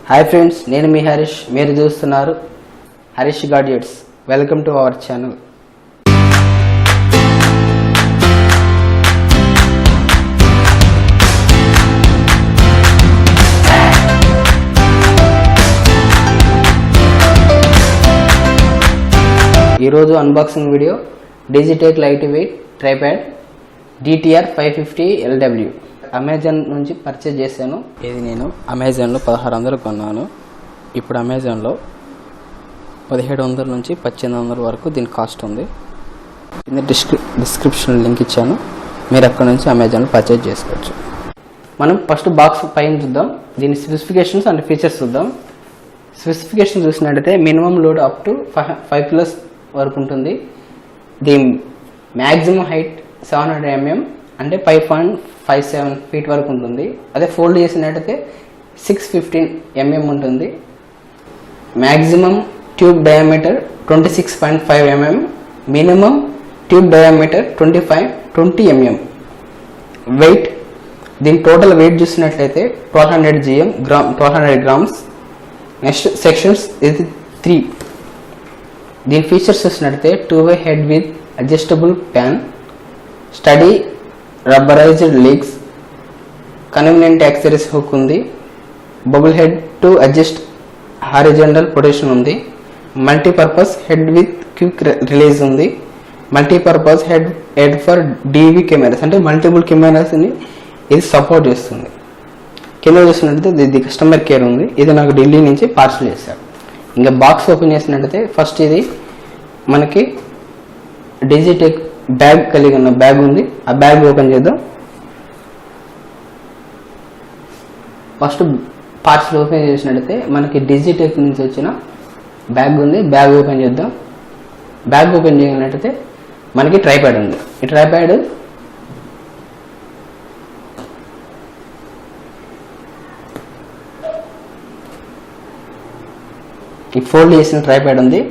Hi friends, నేను మీ హరీష్. మీరు చూస్తున్నారు Harish gadgets. Welcome to our channel. ఈరోజు unboxing video Digitek light weight tripod DTR-550 LW Amazon నుంచి purchase చేశాను. ఇది నేను అమెజాన్లో 1600 కొన్నాను. ఇప్పుడు అమెజాన్లో 1700 నుంచి 1800 వరకు దీని కాస్ట్ ఉంది. కింద డిస్క్రిప్షన్ లింక్ ఇచ్చాను, మీరు అక్కడ నుంచి అమెజాన్లో పర్చేజ్ చేసుకోవచ్చు. మనం ఫస్ట్ బాక్స్ పైన చూద్దాం. దీని స్పెసిఫికేషన్స్ అండ్ ఫీచర్స్ చూద్దాం. స్పెసిఫికేషన్ చూసినట్టయితే మినిమం లోడ్ అప్ టు 5+ వరకు ఉంటుంది. దీని మ్యాక్సిమం హైట్ 700 mm అంటే 5.57 feet వరకు ఉంటుంది. అదే ఫోల్డ్ చేసినట్టయితే 615 mm ఉంటుంది. Maximum tube diameter 26.5 mm, minimum tube diameter 20 mm. Weight, దీని టోటల్ వెయిట్ చూసినట్లయితే 1200 grams. నెక్స్ట్ సెక్షన్స్ ఇది 3. దీని ఫీచర్స్ చూసినట్లయితే 2-way head with adjustable pan, sturdy rubberized legs, convenient accessories hook ఉంది, bubble head to adjust horizontal position ఉంది, multipurpose head with quick release ఉంది, multipurpose head for DV cameras అంటే multiple కెమెరాస్ని ఇది support చేస్తుంది. కింద చూసినట్లయితే ఇది కస్టమర్ కేర్ ఉంది. ఇది నాకు ఢిల్లీ నుంచి పార్సల్ చేశారు. ఇంకా బాక్స్ ఓపెన్ చేసినట్లయితే ఫస్ట్ ఇది మనకి డిజిటెక్ బ్యాగ్ కలిగి ఉన్న బ్యాగ్ ఉంది. ఆ బ్యాగ్ ఓపెన్ చేద్దాం. ఫస్ట్ పార్ట్స్ ఓపెన్ చేసినట్టయితే మనకి డిజిటెక్ నుంచి వచ్చిన బ్యాగ్ ఉంది. బ్యాగ్ ఓపెన్ చేద్దాం. బ్యాగ్ ఓపెన్ చేయనట్టయితే మనకి ట్రైప్యాడ్ ఉంది. ఈ ట్రైప్యాడ్ ఈ ఫోల్డ్ చేసిన ట్రైప్యాడ్ ఉంది.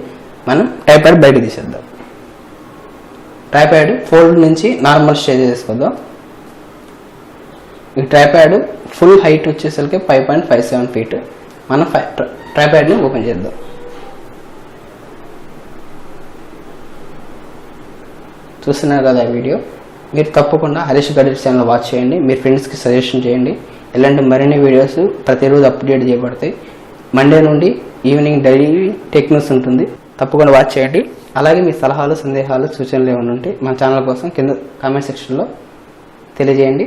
మనం ట్రైప్యాడ్ బయట తీసేద్దాం. ట్రైప్యాడ్ ఫోల్డ్ నుంచి నార్మల్ స్టేజ్ చేసుకుందాం. ఈ ట్రైప్యాడ్ ఫుల్ హైట్ వచ్చేసరికి 5.57 feet. మనం ట్రైప్యాడ్ని ఓపెన్ చేద్దాం. చూస్తున్నారు కదా వీడియో. మీరు తప్పకుండా హరీష్ గాడ్జెట్స్ ఛానల్ వాచ్ చేయండి. మీ ఫ్రెండ్స్కి సజెషన్ చేయండి. ఇలాంటి మరిన్ని వీడియోస్ ప్రతిరోజు అప్డేట్ చేయబడతాయి. మండే నుండి ఈవినింగ్ డైలీ టెక్ న్యూస్ ఉంటుంది. తప్పకుండా వాచ్ చేయండి. అలాగే మీ సలహాలు, సందేహాలు, సూచనలు ఏమైనా ఉంటే మన ఛానల్ కోసం కింద కామెంట్ సెక్షన్లో తెలియజేయండి.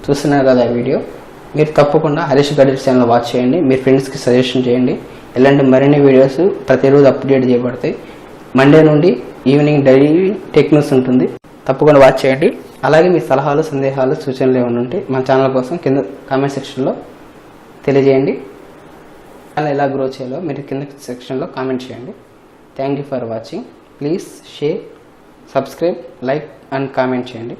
చూస్తున్నారు కదా వీడియో. మీరు తప్పకుండా హరీష్ గడ్జెట్ ఛానల్ వాచ్ చేయండి, మీ ఫ్రెండ్స్కి సజెషన్ చేయండి. ఇలాంటి మరిన్ని వీడియోస్ ప్రతిరోజు అప్డేట్ చేయబడతాయి. మండే నుండి ఈవినింగ్ డైలీ టెక్ న్యూస్ ఉంటుంది, తప్పకుండా వాచ్ చేయండి. అలాగే మీ సలహాలు, సందేహాలు, సూచనలు ఏమైనా ఉంటే మన ఛానల్ కోసం కింద కామెంట్ సెక్షన్లో తెలియజేయండి. ఛానల్ ఎలా గ్రో చేయాలో మీరు కింద సెక్షన్లో కామెంట్ చేయండి. Thank you for watching. Please share, subscribe, like and comment చేయండి.